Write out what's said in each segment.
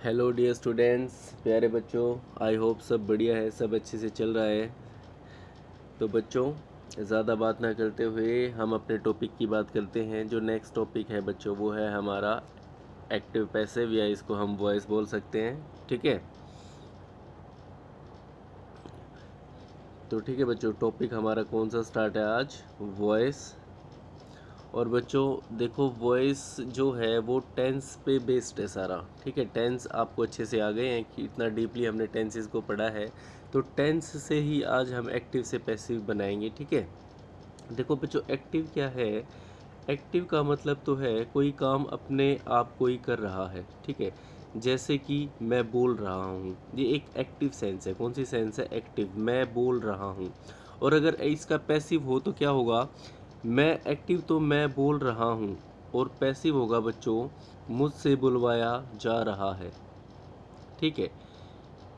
Hello dear students, प्यारे बच्चों। I hope सब बढ़िया है, सब अच्छे से चल रहा है। तो बच्चों, ज़्यादा बात ना करते हुए हम अपने टॉपिक की बात करते हैं। जो नेक्स्ट टॉपिक है बच्चों, वो है हमारा एक्टिव पैसिव, या इसको हम वॉइस बोल सकते हैं। ठीक है, तो ठीक है बच्चों, टॉपिक हमारा कौन सा स्टार्ट है आज? वॉइस। और बच्चों देखो, वॉइस जो है वो टेंस पे बेस्ड है सारा। ठीक है, टेंस आपको अच्छे से आ गए हैं कि इतना डीपली हमने टेंसेस को पढ़ा है। तो टेंस से ही आज हम एक्टिव से पैसिव बनाएंगे। ठीक है, देखो बच्चों, एक्टिव क्या है? एक्टिव का मतलब तो है कोई काम अपने आप कोई कर रहा है। ठीक है, जैसे कि मैं बोल रहा हूँ, ये एक एक्टिव सेंस है। कौन सी सेंस है? एक्टिव। मैं बोल रहा हूँ। और अगर इसका पैसिव हो तो क्या होगा? मैं एक्टिव तो मैं बोल रहा हूँ, और पैसिव होगा बच्चों मुझसे बुलवाया जा रहा है। ठीक है,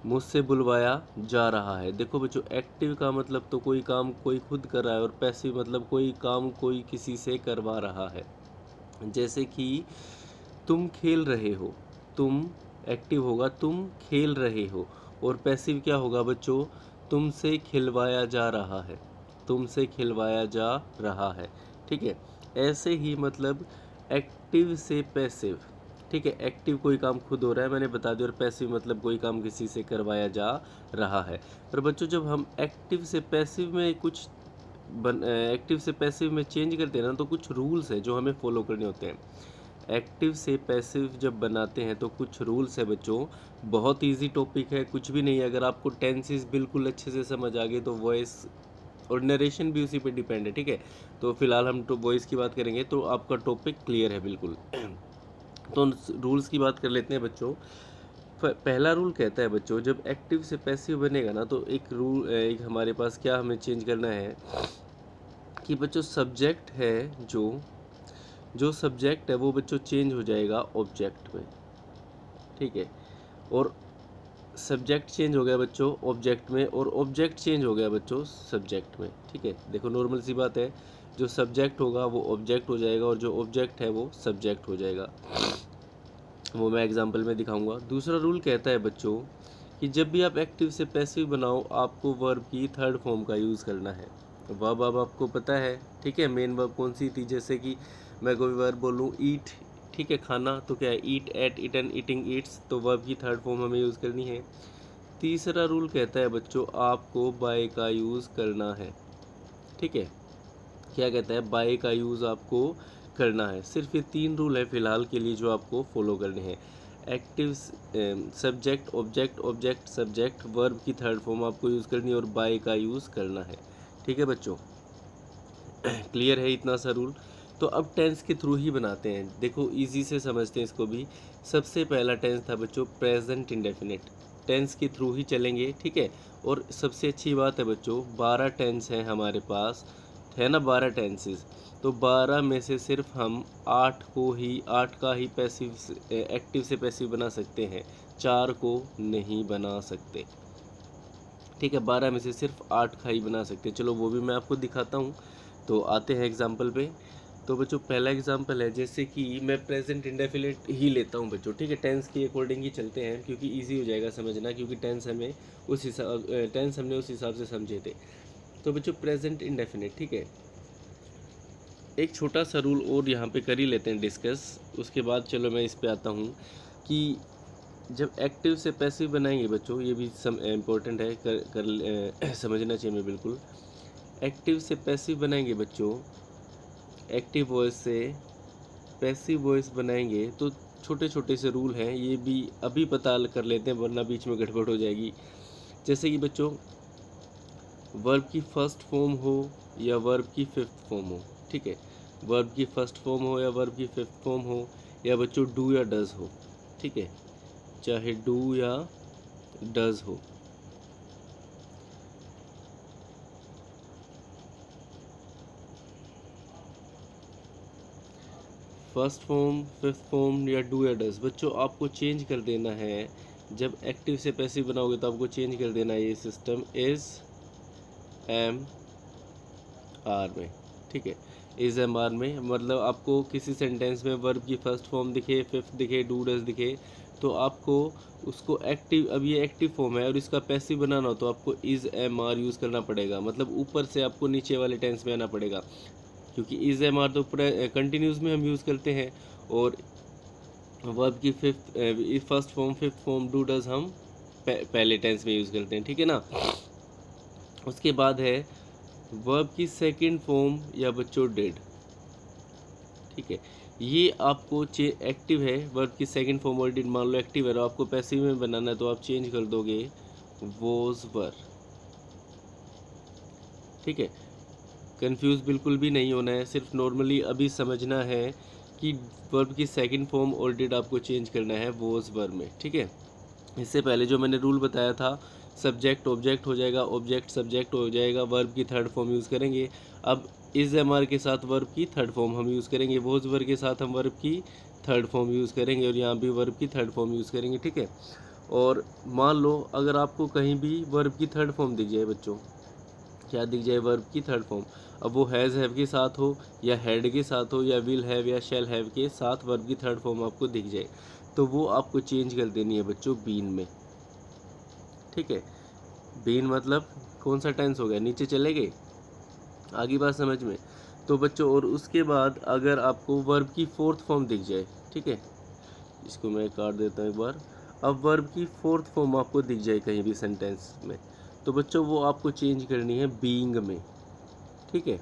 मुझसे बुलवाया जा रहा है। देखो बच्चों, एक्टिव का मतलब तो कोई काम कोई खुद कर रहा है, और पैसिव मतलब कोई काम कोई किसी से करवा रहा है। जैसे कि तुम खेल रहे हो, तुम एक्टिव होगा तुम खेल रहे हो, और पैसिव क्या होगा बच्चों? तुमसे खिलवाया जा रहा है, तुमसे खिलवाया जा रहा है। ठीक है, ऐसे ही मतलब एक्टिव से पैसिव। ठीक है, एक्टिव कोई काम खुद हो रहा है, मैंने बता दिया, और पैसिव मतलब कोई काम किसी से करवाया जा रहा है। पर बच्चों, जब हम एक्टिव से पैसिव में कुछ एक्टिव से पैसिव में चेंज करते हैं ना, तो कुछ रूल्स है जो हमें फॉलो करने होते हैं। एक्टिव से पैसिव जब बनाते हैं तो कुछ रूल्स है बच्चों। बहुत इजी टॉपिक है, कुछ भी नहीं है। अगर आपको टेंसेस बिल्कुल अच्छे से समझ आ गए तो वॉइस और नरेशन भी उसी पे डिपेंड है। ठीक है, तो फिलहाल हम तो वॉइस की बात करेंगे, तो आपका टॉपिक क्लियर है बिल्कुल। तो रूल्स की बात कर लेते हैं बच्चों। पहला रूल कहता है बच्चों, जब एक्टिव से पैसिव बनेगा ना, तो एक रूल, एक हमारे पास क्या हमें चेंज करना है कि बच्चों सब्जेक्ट है, जो जो सब्जेक्ट है वो बच्चों चेंज हो जाएगा ऑब्जेक्ट में। ठीक है, और सब्जेक्ट चेंज हो गया बच्चों ऑब्जेक्ट में, और ऑब्जेक्ट चेंज हो गया बच्चों सब्जेक्ट में। ठीक है, देखो नॉर्मल सी बात है, जो सब्जेक्ट होगा वो ऑब्जेक्ट हो जाएगा, और जो ऑब्जेक्ट है वो सब्जेक्ट हो जाएगा। वो मैं एग्जांपल में दिखाऊंगा। दूसरा रूल कहता है बच्चों कि जब भी आप एक्टिव से पैसिव बनाओ, आपको वर्ब की थर्ड फॉर्म का यूज़ करना है। वर्ब अब आपको पता है। ठीक है, मेन वर्ब कौन सी थी? जैसे कि मैं कोई वर्ब बोलूँ ईट, ठीक है, खाना, तो क्या है? ईट, एट, ईटन, ईटिंग, ईट्स। तो वर्ब की थर्ड फॉर्म हमें यूज़ करनी है। तीसरा रूल कहता है बच्चों, आपको बाय का यूज़ करना है। ठीक है, क्या कहता है? बाय का यूज़ आपको करना है। सिर्फ ये तीन रूल है फिलहाल के लिए जो आपको फॉलो करने हैं। Active, subject, object, object, subject, verb की थर्ड फॉर्म आपको यूज़ करनी है, और बाय का यूज़ करना है। ठीक है बच्चों, क्लियर है इतना सा रूल? तो अब टेंस के थ्रू ही बनाते हैं। देखो इजी से समझते हैं इसको भी। सबसे पहला टेंस था बच्चों प्रेजेंट इंडेफिनिट। टेंस के थ्रू ही चलेंगे। ठीक है, और सबसे अच्छी बात है बच्चों, 12 टेंस हैं हमारे पास, है ना? 12 टेंसेस। तो 12 में से सिर्फ हम 8 का ही पैसिव, एक्टिव से पैसिव बना सकते हैं, 4 को नहीं बना सकते। ठीक है, 12 में से सिर्फ 8 का ही बना सकते हैं। चलो वो भी मैं आपको दिखाता हूँ। तो आते हैं एग्जाम्पल पे। तो बच्चों पहला एग्जाम्पल है, जैसे कि मैं प्रेजेंट इंडेफिनिट ही लेता हूँ बच्चों। ठीक है, टेंस के अकॉर्डिंग ही चलते हैं, क्योंकि इजी हो जाएगा समझना, क्योंकि टेंस हमने उस हिसाब से समझे थे। तो बच्चों प्रेजेंट इंडेफिनिट, ठीक है, एक छोटा सा रूल और यहाँ पे कर ही लेते हैं डिस्कस। उसके बाद चलो मैं इस पे आता हूँ कि जब एक्टिव से पैसिव बनाएंगे बच्चों, ये भी इम्पोर्टेंट है, समझना चाहिए मैं बिल्कुल। एक्टिव से पैसिव बनाएंगे बच्चों, एक्टिव वॉइस से पैसिव वॉइस बनाएंगे, तो छोटे छोटे से रूल हैं, ये भी अभी पता कर लेते हैं, वरना बीच में गड़बड़ हो जाएगी। जैसे कि बच्चों, वर्ब की फर्स्ट फॉर्म हो या वर्ब की फिफ्थ फॉर्म हो। ठीक है, वर्ब की फर्स्ट फॉर्म हो या वर्ब की फिफ्थ फॉर्म हो, या बच्चों डू या डज हो। ठीक है, चाहे डू या डज हो। फर्स्ट फॉर्म, फिफ्थ फॉर्म, या डू या डज, बच्चों आपको चेंज कर देना है। जब एक्टिव से पैसिव बनाओगे तो आपको चेंज कर देना है ये सिस्टम, इज, एम, आर में। ठीक है, इज एम आर में, मतलब आपको किसी सेंटेंस में वर्ब की फर्स्ट फॉर्म दिखे, फिफ्थ दिखे, डू डज दिखे, तो आपको उसको एक्टिव, अब ये एक्टिव फॉर्म है और इसका पैसिव बनाना हो तो आपको इज एम आर यूज़ करना पड़ेगा, मतलब ऊपर से आपको नीचे वाले टेंस में आना पड़ेगा, क्योंकि इज एम आर तो कंटिन्यूस में हम यूज़ करते हैं, और वर्ब की first form, fifth form, do does हम पहले टेंस में यूज़ करते हैं, ठीक है ना। उसके बाद है वर्ब की सेकंड फॉर्म या बच्चों डिड, ठीक है। ये आपको एक्टिव है, वर्ब की सेकंड फॉर्म और डिड मान लो एक्टिव है और आपको पैसिव में बनाना है तो आप चेंज कर दोगे वॉज वर, ठीक है। कंफ्यूज बिल्कुल भी नहीं होना है, सिर्फ नॉर्मली अभी समझना है कि वर्ब की सेकंड फॉर्म और डिड आपको चेंज करना है वॉज वर में, ठीक है। इससे पहले जो मैंने रूल बताया था, सब्जेक्ट ऑब्जेक्ट हो जाएगा, ऑब्जेक्ट सब्जेक्ट हो जाएगा, वर्ब की थर्ड फॉर्म यूज़ करेंगे। अब इज एम आर के साथ वर्ब की थर्ड फॉर्म हम यूज़ करेंगे, वोज वर्ब के साथ हम वर्ब की थर्ड फॉर्म यूज़ करेंगे, और यहाँ भी वर्ब की थर्ड फॉर्म यूज़ करेंगे, ठीक है। और मान लो अगर आपको कहीं भी वर्ब की थर्ड फॉर्म दिख जाए बच्चों, क्या दिख जाए, वर्ब की थर्ड फॉर्म, अब वो हैज़ हैव के साथ हो या हैड के साथ हो या विल हैव या शैल हैव के साथ वर्ब की थर्ड फॉर्म आपको दिख जाए, तो वो आपको चेंज कर देनी है बच्चों बीन में, ठीक है। बीन मतलब कौन सा टेंस हो गया, नीचे चले गए, आगे बात समझ में। तो बच्चों और उसके बाद अगर आपको वर्ब की फोर्थ फॉर्म दिख जाए, ठीक है, इसको मैं काट देता हूँ एक बार। अब वर्ब की फोर्थ फॉर्म आपको दिख जाए कहीं भी सेंटेंस में, तो बच्चों वो आपको चेंज करनी है बीइंग में, ठीक है।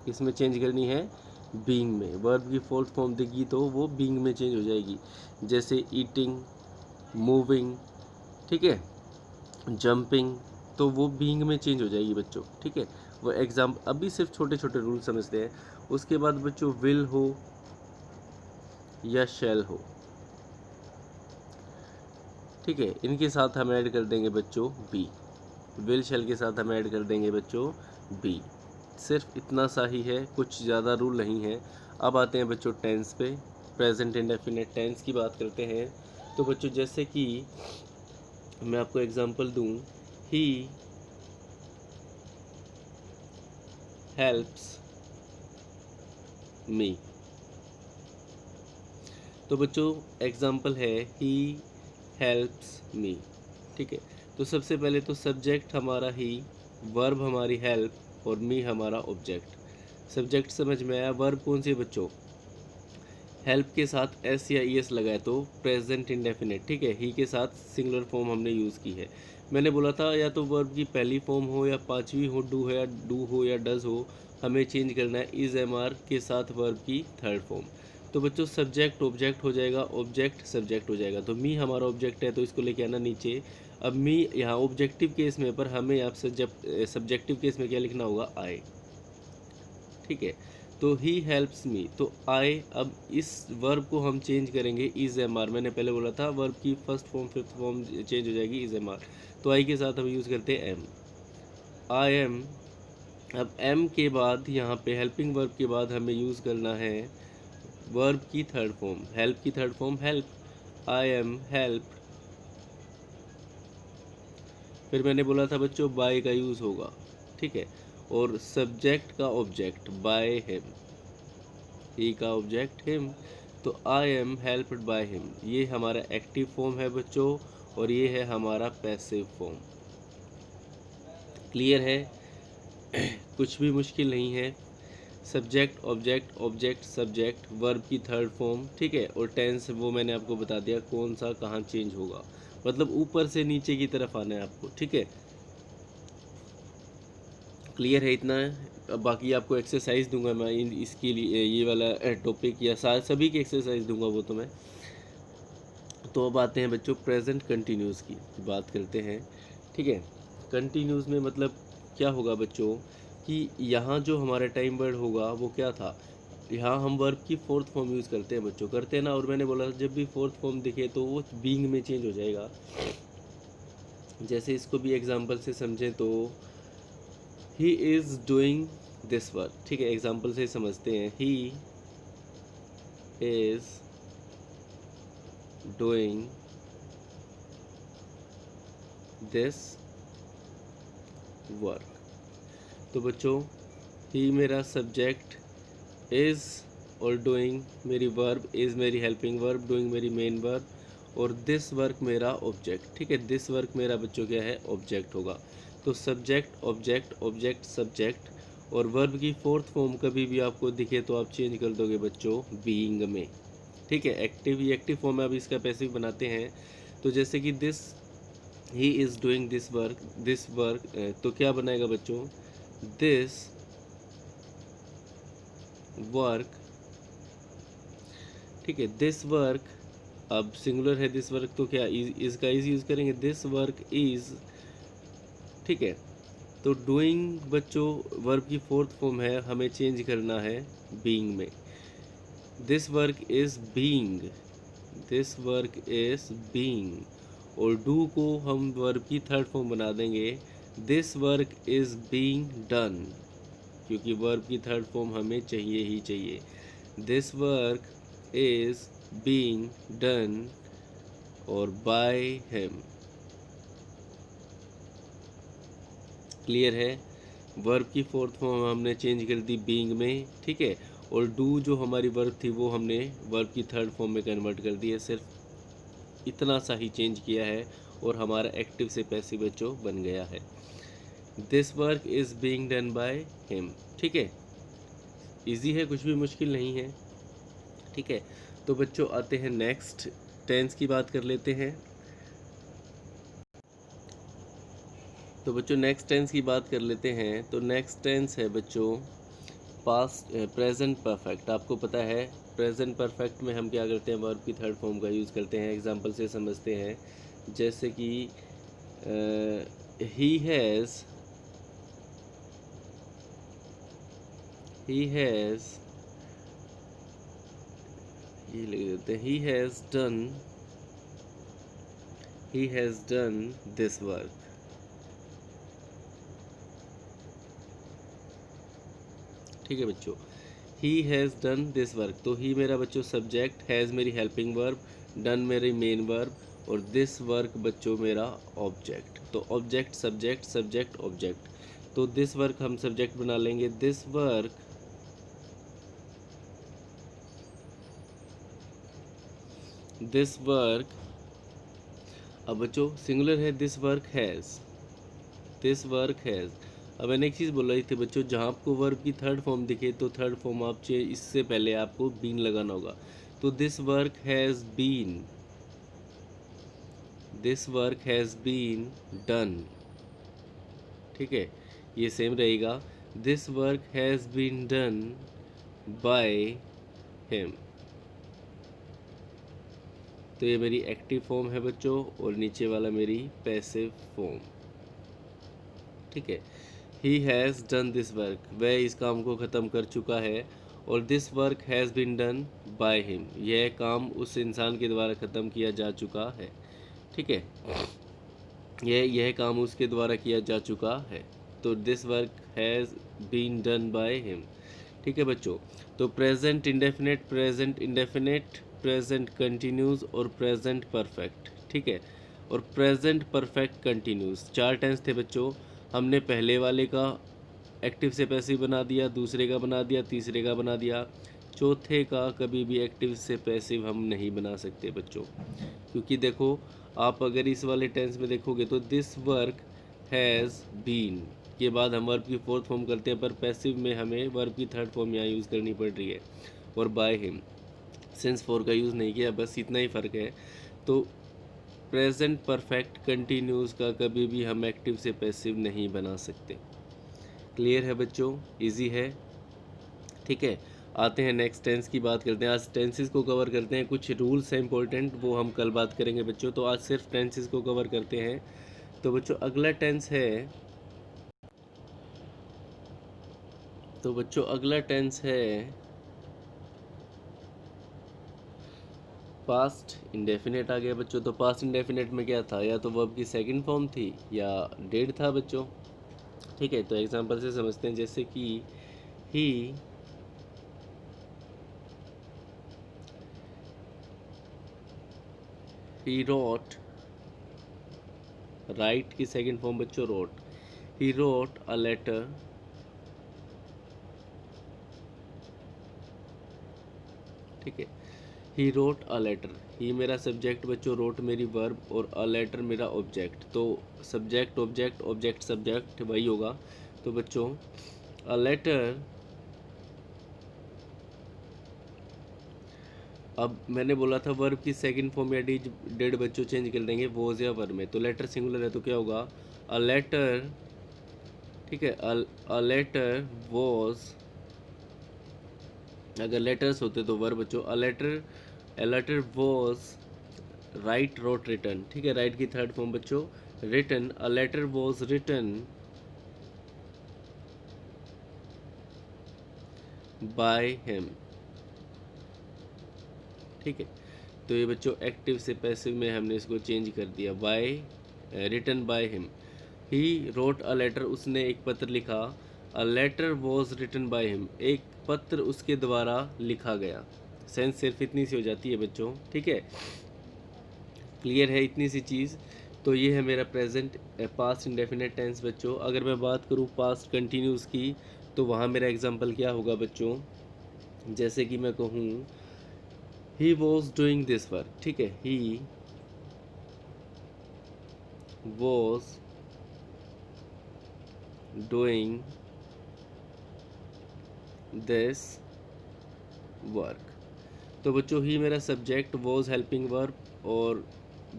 इसमें चेंज करनी है बीइंग में, वर्ब की फोर्थ फॉर्म दिखी तो वो बीइंग में चेंज हो जाएगी, जैसे ईटिंग, मूविंग, ठीक है, जंपिंग, तो वो बीइंग में चेंज हो जाएगी बच्चों, ठीक है। वो एग्जाम अभी सिर्फ छोटे छोटे रूल समझते हैं। उसके बाद बच्चों विल हो या शैल हो, ठीक है, इनके साथ हम ऐड कर देंगे बच्चों बी, विल शैल के साथ हम ऐड कर देंगे बच्चों बी। सिर्फ इतना सा ही है, कुछ ज़्यादा रूल नहीं है। अब आते हैं बच्चों टेंस पे, प्रेजेंट इंडेफिनिट टेंस की बात करते हैं। तो बच्चों जैसे कि मैं आपको एग्जांपल दूं, ही हेल्प्स मी, तो बच्चों एग्जाम्पल है ही हेल्प्स मी, ठीक है। तो सबसे पहले तो सब्जेक्ट हमारा ही, वर्ब हमारी हेल्प और मी हमारा ऑब्जेक्ट। सब्जेक्ट समझ में आया। वर्ब कौन सी है बच्चों, हेल्प के साथ एस या ई एस लगाए तो प्रेजेंट इंडेफिनिट, ठीक है। ही के साथ सिंगुलर फॉर्म हमने यूज़ की है। मैंने बोला था या तो वर्ब की पहली फॉर्म हो या पांचवी हो, डू है या डू हो या डज हो, हमें चेंज करना है इज एम आर के साथ वर्ब की थर्ड फॉर्म। तो बच्चों सब्जेक्ट ऑब्जेक्ट हो जाएगा, ऑब्जेक्ट सब्जेक्ट हो जाएगा, तो मी हमारा ऑब्जेक्ट है तो इसको लेके आना नीचे। अब मी यहाँ ऑब्जेक्टिव केस में, पर हमें यहाँ सब्जेक्टिव केस में क्या लिखना होगा, आई, ठीक है। तो ही हेल्प्स मी, तो आई, अब इस वर्ब को हम चेंज करेंगे इज एम आर। मैंने पहले बोला था वर्ब की first form fifth form change हो जाएगी इज एम आर, तो आई के साथ हम यूज़ करते हैं एम, आई एम। अब एम के बाद यहाँ पे हेल्पिंग वर्ब के बाद हमें यूज़ करना है वर्ब की थर्ड फॉर्म, हेल्प की third form help, I am help. फिर मैंने बोला था बच्चों बाय का यूज़ होगा, ठीक है, और सब्जेक्ट का ऑब्जेक्ट बाय हिम, ही का ऑब्जेक्ट हिम, तो I am helped by him, ये हमारा एक्टिव फॉर्म है बच्चों, और ये है हमारा पैसिव फॉर्म। क्लियर है, कुछ भी मुश्किल नहीं है। Subject object, object subject, verb की थर्ड फॉर्म, ठीक है, और टेंस वो मैंने आपको बता दिया कौन सा कहाँ चेंज होगा, मतलब ऊपर से नीचे की तरफ आना है आपको, ठीक है। क्लियर है इतना है। अब बाकी आपको एक्सरसाइज दूंगा मैं इसके लिए, ये वाला टॉपिक या सभी की एक्सरसाइज दूंगा वो तो मैं। तो अब आते हैं बच्चों प्रेजेंट कंटिन्यूस की बात करते हैं, ठीक है। कंटिन्यूस में मतलब क्या होगा बच्चों, कि यहाँ जो हमारा टाइम वर्ड होगा वो क्या था, यहाँ हम वर्ब की फोर्थ फॉर्म यूज़ करते हैं बच्चों, करते हैं ना, और मैंने बोला जब भी फोर्थ फॉर्म दिखे तो वो बीइंग में चेंज हो जाएगा। जैसे इसको भी एग्जांपल से समझें तो he is doing this work, ठीक है, एग्जांपल से समझते हैं, he is doing this work. तो बच्चों ही मेरा सब्जेक्ट, इज़ और डूइंग मेरी वर्ब, इज़ मेरी हेल्पिंग वर्ब, डूइंग मेरी मेन वर्ब, और दिस वर्क मेरा ऑब्जेक्ट। ठीक है, दिस वर्क मेरा बच्चों क्या है, ऑब्जेक्ट होगा। तो सब्जेक्ट ऑब्जेक्ट ऑब्जेक्ट सब्जेक्ट, और वर्ब की फोर्थ फॉर्म कभी भी आपको दिखे तो आप चेंज कर दोगे बच्चों बीइंग में। ठीक है, एक्टिव, ये एक्टिव फॉर्म है, अब इसका पैसिव बनाते हैं। तो जैसे कि this, he is doing this work, तो क्या बनाएगा बच्चों, दिस वर्क। ठीक है, दिस वर्क, अब सिंगुलर है दिस वर्क, तो क्या इज का इज यूज़ करेंगे, दिस वर्क इज। ठीक है, तो डूइंग बच्चों वर्ब की फोर्थ फॉर्म है, हमें चेंज करना है बीइंग में। This work is being, this work is being, और डू को हम वर्ब की थर्ड फॉर्म बना देंगे, this work is being done, क्योंकि वर्ब की थर्ड फॉर्म हमें चाहिए ही चाहिए। This work is being done और बाय हिम। क्लियर है, वर्ब की फोर्थ फॉर्म हमने चेंज कर दी बीइंग में। ठीक है, और डू जो हमारी वर्ब थी वो हमने वर्ब की थर्ड फॉर्म में कन्वर्ट कर दी है, सिर्फ इतना सा ही चेंज किया है, और हमारा एक्टिव से पैसिव बच्चों बन गया है। This work is being done by him. ठीक है, इजी है, कुछ भी मुश्किल नहीं है। ठीक है, तो बच्चों आते हैं नेक्स्ट टेंस की बात कर लेते हैं। तो बच्चों नेक्स्ट टेंस की बात कर लेते हैं। तो नेक्स्ट टेंस है बच्चों पास्ट प्रेजेंट परफेक्ट। आपको पता है प्रेजेंट परफेक्ट में हम क्या करते हैं, वर्ब की थर्ड फॉर्म का यूज़ करते हैं। एग्जांपल से समझते हैं, जैसे कि ही हैज़, ही हैज़, ये लिख देते हैं, ही हैज़ डन दिस वर्क। ठीक है बच्चों, ही हैज़ डन दिस वर्क, तो ही मेरा बच्चों सब्जेक्ट, हैज़ मेरी हेल्पिंग वर्ब, डन मेरी मेन वर्ब, और दिस वर्क बच्चों मेरा ऑब्जेक्ट। तो ऑब्जेक्ट सब्जेक्ट सब्जेक्ट ऑब्जेक्ट, तो दिस वर्क हम सब्जेक्ट बना लेंगे, दिस वर्क, दिस वर्क। अब बच्चों सिंगुलर है, this work has, this work has. अब मैंने एक चीज़ बोला थी बच्चों, जहाँ आपको वर्ब की थर्ड फॉर्म दिखे तो थर्ड फॉर्म आप इससे पहले आपको बीन लगाना होगा। तो this work has been, this work has been done. ठीक है, ये सेम रहेगा, this work has been done by him. तो ये मेरी एक्टिव फॉर्म है बच्चों, और नीचे वाला मेरी पैसिव फॉर्म। ठीक है, he has done this work, वह इस काम को ख़त्म कर चुका है, और this work has been done by him, यह काम उस इंसान के द्वारा ख़त्म किया जा चुका है। ठीक है, यह काम उसके द्वारा किया जा चुका है। तो this work has been done by him. ठीक है बच्चों, तो present indefinite, present indefinite, present continuous और प्रेजेंट परफेक्ट। ठीक है, और प्रेजेंट परफेक्ट कंटिन्यूस, चार टेंस थे बच्चों। हमने पहले वाले का एक्टिव से पैसिव बना दिया, दूसरे का बना दिया, तीसरे का बना दिया, चौथे का कभी भी एक्टिव से पैसिव हम नहीं बना सकते बच्चों। क्योंकि देखो, आप अगर इस वाले टेंस में देखोगे तो दिस वर्क हैज़ बीन के बाद हम वर्ब की फोर्थ फॉर्म करते हैं, पर पैसिव में हमें वर्ब की थर्ड फॉर्म यहाँ यूज़ करनी पड़ रही है, और बाय हिम सिंस फोर का यूज़ नहीं किया, बस इतना ही फ़र्क है। तो प्रेजेंट परफेक्ट कंटिन्यूस का कभी भी हम एक्टिव से पैसिव नहीं बना सकते। क्लियर है बच्चों, इजी है। ठीक है, आते हैं नेक्स्ट टेंस की बात करते हैं। आज टेंसेस को कवर करते हैं, कुछ रूल्स हैं इंपॉर्टेंट, वो हम कल बात करेंगे बच्चों। तो आज सिर्फ टेंसेस को कवर करते हैं। तो बच्चों अगला टेंस है, तो बच्चों अगला टेंस है पास्ट इंडेफिनेट आ गया बच्चों। तो पास्ट इंडेफिनेट में क्या था, या तो वर्ब की सेकंड फॉर्म थी या डेड था बच्चों। ठीक है, तो एग्जांपल से समझते हैं, जैसे कि ही ही रोट, राइट की सेकंड फॉर्म बच्चों wrote, he wrote a letter ठीक है। ही रोट अ लेटर, ही मेरा सब्जेक्ट बच्चों, रोट मेरी वर्ब और अ लेटर मेरा ऑब्जेक्ट। तो सब्जेक्ट ऑब्जेक्ट ऑब्जेक्ट सब्जेक्ट वही होगा। तो बच्चों अ लेटर, अब मैंने बोला था वर्ब की सेकंड फॉर्म या डेड बच्चों चेंज कर देंगे वॉज या वर्ब में। तो लेटर सिंगुलर है तो क्या होगा, अ लेटर, ठीक है। अ लेटर वॉज, अगर लेटर्स होते तो वर्ब बच्चों, a letter was write wrote written, ठीक है। राइट की थर्ड फॉर्म बच्चों written, a letter was written by him, ठीक है। तो ये बच्चों एक्टिव से पैसिव में हमने इसको चेंज कर दिया, by, written by him. He wrote a letter, उसने एक पत्र लिखा। A letter was written by him, एक पत्र उसके द्वारा लिखा गया। सेंस सिर्फ इतनी सी हो जाती है बच्चों, ठीक है। क्लियर है इतनी सी चीज़। तो ये है मेरा प्रेजेंट पास्ट इंडेफिनेट टेंस बच्चों। अगर मैं बात करूँ पास्ट कंटिन्यूस की, तो वहाँ मेरा एग्जांपल क्या होगा बच्चों, जैसे कि मैं कहूँ he was doing this work, ठीक है। He was doing this work. तो बच्चों ही मेरा सब्जेक्ट, वॉज हेल्पिंग वर्ब और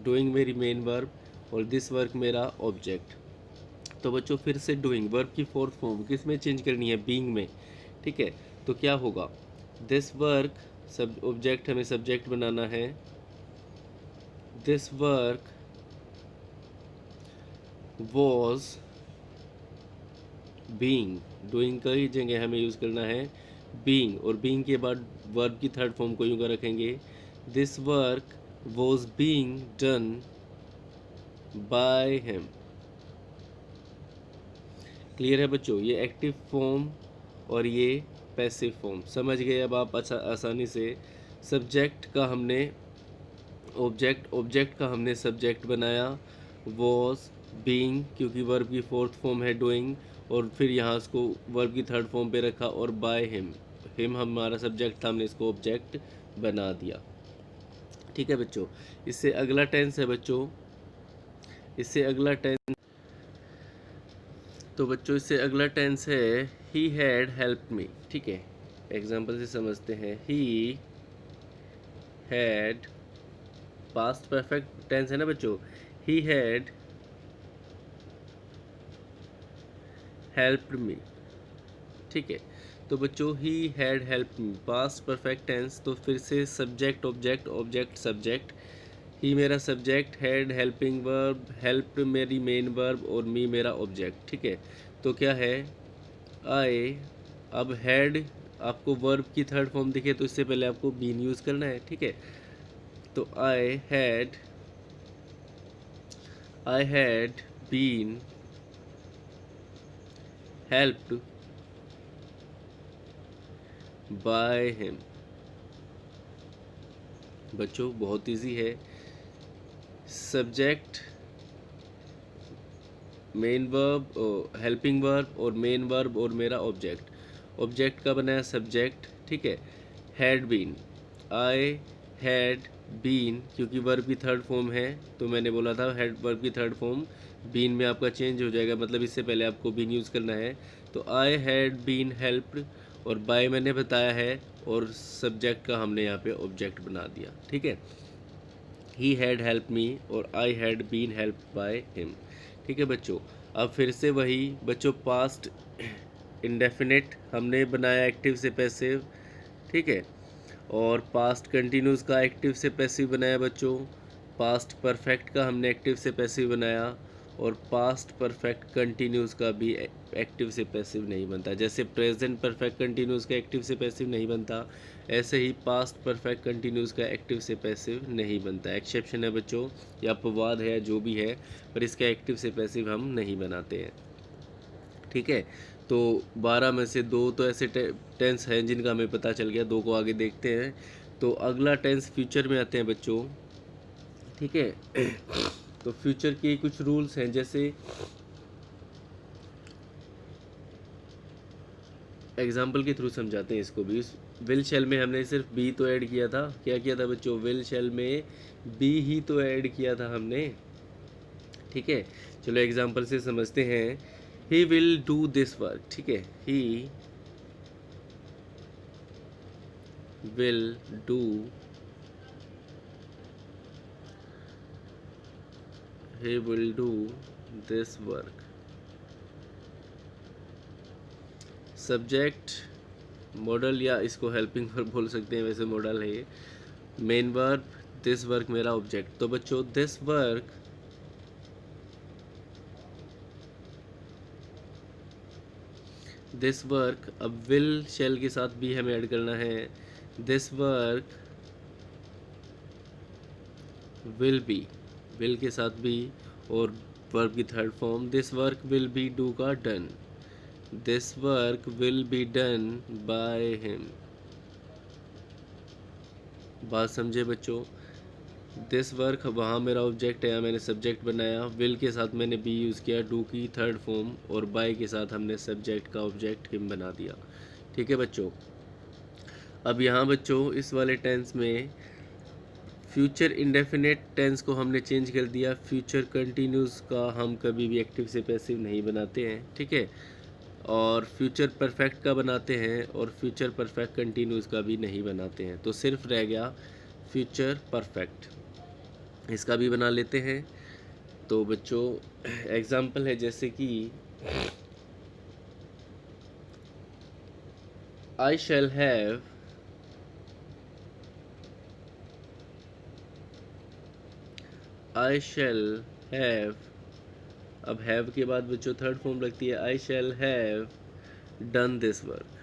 डूइंग मेरी मेन वर्ब और दिस वर्क मेरा ऑब्जेक्ट। तो बच्चों फिर से डूइंग वर्ब की फोर्थ फॉर्म किस में चेंज करनी है, बीइंग में, ठीक है। तो क्या होगा, दिस वर्क, सब ऑब्जेक्ट हमें सब्जेक्ट बनाना है। This work was being, doing का ही जगह हमें यूज़ करना है बीइंग, और बीइंग के बाद वर्ब की थर्ड फॉर्म को यूँ कर रखेंगे, this work was being done by him. Clear है बच्चों, ये एक्टिव फॉर्म और ये पैसिव फॉर्म समझ गए अब आप आसानी से। सब्जेक्ट का हमने ऑब्जेक्ट, ऑब्जेक्ट का हमने सब्जेक्ट बनाया, वॉज, बीइंग क्योंकि वर्ब की फोर्थ फॉर्म है डूइंग, और फिर यहाँ उसको वर्ब की थर्ड फॉर्म पे रखा, और बाय हिम, हिम हमारा सब्जेक्ट था, हमने इसको ऑब्जेक्ट बना दिया, ठीक है बच्चों। इससे अगला टेंस है बच्चों, इससे अगला टेंस, तो बच्चों इससे अगला टेंस है ही हैड हेल्प मी, ठीक है। एग्जाम्पल से समझते हैं, he had, past perfect tense है ना बच्चों, ही हैड हेल्प्ड मी, ठीक है। तो बच्चों he had help me, past perfect tense, तो फिर से subject object object subject. He मेरा subject, had helping verb, help मेरी मेन वर्ब और मी मेरा ऑब्जेक्ट, ठीक है। तो क्या है, आई, अब हैड आपको वर्ब की थर्ड फॉर्म दिखे तो इससे पहले आपको बीन यूज़ करना है, ठीक है। तो I had been helped by him. बच्चों बहुत इजी है, subject, main verb, helping verb और मेन वर्ब और मेरा ऑब्जेक्ट। ऑब्जेक्ट का बनाया सब्जेक्ट, ठीक है। Had been, I had been क्योंकि वर्ब की थर्ड फॉर्म है, तो मैंने बोला था हैड वर्ब की थर्ड फॉर्म बीन में आपका चेंज हो जाएगा, मतलब इससे पहले आपको बीन यूज़ करना है। तो आई हैड बीन हेल्प्ड, और बाय मैंने बताया है, और सब्जेक्ट का हमने यहाँ पे ऑब्जेक्ट बना दिया, ठीक है। ही हैड हेल्प मी और I had been help by him, ठीक है बच्चों। अब फिर से वही बच्चों, पास्ट इंडेफिनिट हमने बनाया एक्टिव से पैसिव, ठीक है। और पास्ट कंटिन्यूस का एक्टिव से पैसिव बनाया बच्चों, पास्ट परफेक्ट का हमने एक्टिव से पैसिव बनाया, और पास्ट परफेक्ट कंटिन्यूस का भी एक्टिव से पैसिव नहीं बनता। जैसे प्रेजेंट परफेक्ट कंटिन्यूस का एक्टिव से पैसिव नहीं बनता, ऐसे ही पास्ट परफेक्ट कंटिन्यूस का एक्टिव से पैसिव नहीं बनता। एक्सेप्शन है बच्चों, या अपवाद है जो भी है, पर इसका एक्टिव से पैसिव हम नहीं बनाते हैं, ठीक है। तो 12 में से 2 तो ऐसे टेंस हैं जिनका हमें पता चल गया, 2 को आगे देखते हैं। तो अगला टेंस फ्यूचर में आते हैं बच्चों, ठीक है। तो फ्यूचर के कुछ रूल्स हैं, जैसे एग्जाम्पल के थ्रू समझाते हैं इसको भी। विल शेल में हमने सिर्फ बी तो ऐड किया था, क्या किया था बच्चों, विल शेल में बी ही तो ऐड किया था हमने। ठीक है, चलो एग्जांपल से समझते हैं। He will do this work, ठीक है, he will do, he will do this work। Subject model, या इसको हेल्पिंग वर्ब बोल सकते हैं, वैसे मॉडल है ये। मेन वर्ब, दिस वर्क मेरा ऑब्जेक्ट। तो बच्चों दिस वर्क, दिस वर्क, अब विल शेल के साथ भी हमें ऐड करना है। This work will be, will के साथ भी, और वर्ब की third form, this work will be do का done, this work will be done by him. बात समझे बच्चों, दिस वर्क वहाँ मेरा ऑब्जेक्ट है, मैंने सब्जेक्ट बनाया, विल के साथ मैंने बी यूज़ किया, डू की थर्ड फॉर्म, और बाय के साथ हमने सब्जेक्ट का ऑब्जेक्ट हिम बना दिया। ठीक है बच्चों, अब यहाँ बच्चों इस वाले टेंस में फ्यूचर इंडेफिनेट टेंस को हमने चेंज कर दिया। फ्यूचर कंटिन्यूस का हम कभी भी एक्टिव से पैसिव नहीं बनाते हैं, ठीक है, और फ्यूचर परफेक्ट का बनाते हैं, और फ्यूचर परफेक्ट कंटिन्यूस का भी नहीं बनाते हैं। तो सिर्फ रह गया फ्यूचर परफेक्ट, इसका भी बना लेते हैं। तो बच्चों एग्जाम्पल है जैसे कि I shall have, I shall have, अब हैव के बाद बच्चों थर्ड फॉर्म लगती है, I shall have done this work.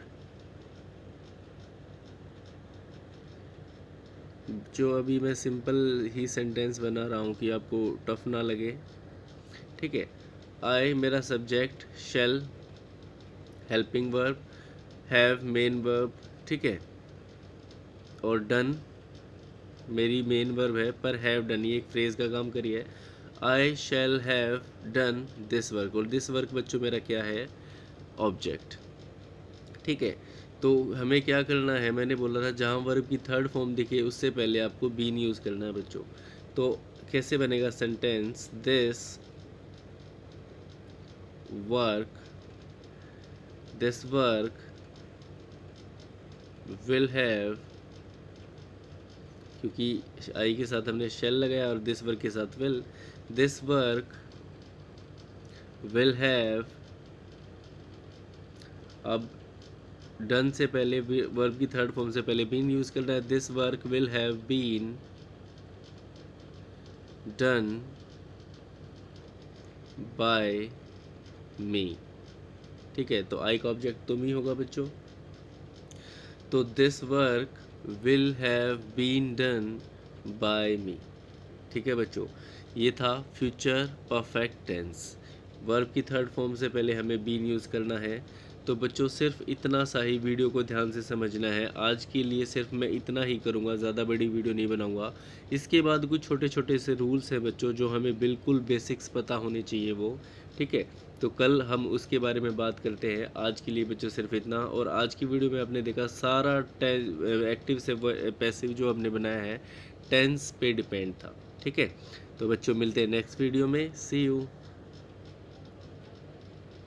जो अभी मैं सिंपल ही सेंटेंस बना रहा हूँ कि आपको टफ ना लगे, ठीक है। आई मेरा subject, shall helping verb, have main verb, ठीक है, और डन मेरी मेन वर्ब है, पर हैव डन ये एक फ्रेज़ का काम करिए। I shall have done this work, और दिस वर्क बच्चों मेरा क्या है, ऑब्जेक्ट। ठीक है, तो हमें क्या करना है, मैंने बोला था जहाँ वर्ब की थर्ड फॉर्म दिखे उससे पहले आपको बीन यूज़ करना है बच्चों। तो कैसे बनेगा sentence, this work, this work will have, क्योंकि आई के साथ हमने शेल लगाया और दिस वर्क के साथ will, this work will have, अब डन से पहले वर्ब की थर्ड फॉर्म से पहले बीन यूज़ करना है, this work will have been done by me. ठीक है, तो आई का ऑब्जेक्ट तो मी होगा बच्चों। तो this work will have been done by me. ठीक है बच्चों, ये था फ्यूचर परफेक्ट टेंस। वर्ब की थर्ड फॉर्म से पहले हमें बीन यूज़ करना है। तो बच्चों सिर्फ इतना सा ही वीडियो को ध्यान से समझना है। आज के लिए सिर्फ मैं इतना ही करूँगा, ज़्यादा बड़ी वीडियो नहीं बनाऊँगा। इसके बाद कुछ छोटे छोटे से रूल्स हैं बच्चों जो हमें बिल्कुल बेसिक्स पता होने चाहिए वो, ठीक है। तो कल हम उसके बारे में बात करते हैं। आज के लिए बच्चों सिर्फ इतना। और आज की वीडियो में आपने देखा सारा एक्टिव से पैसिव जो हमने बनाया है टेंस पे डिपेंड था, ठीक है। तो बच्चों मिलते हैं नेक्स्ट वीडियो में, सी यू।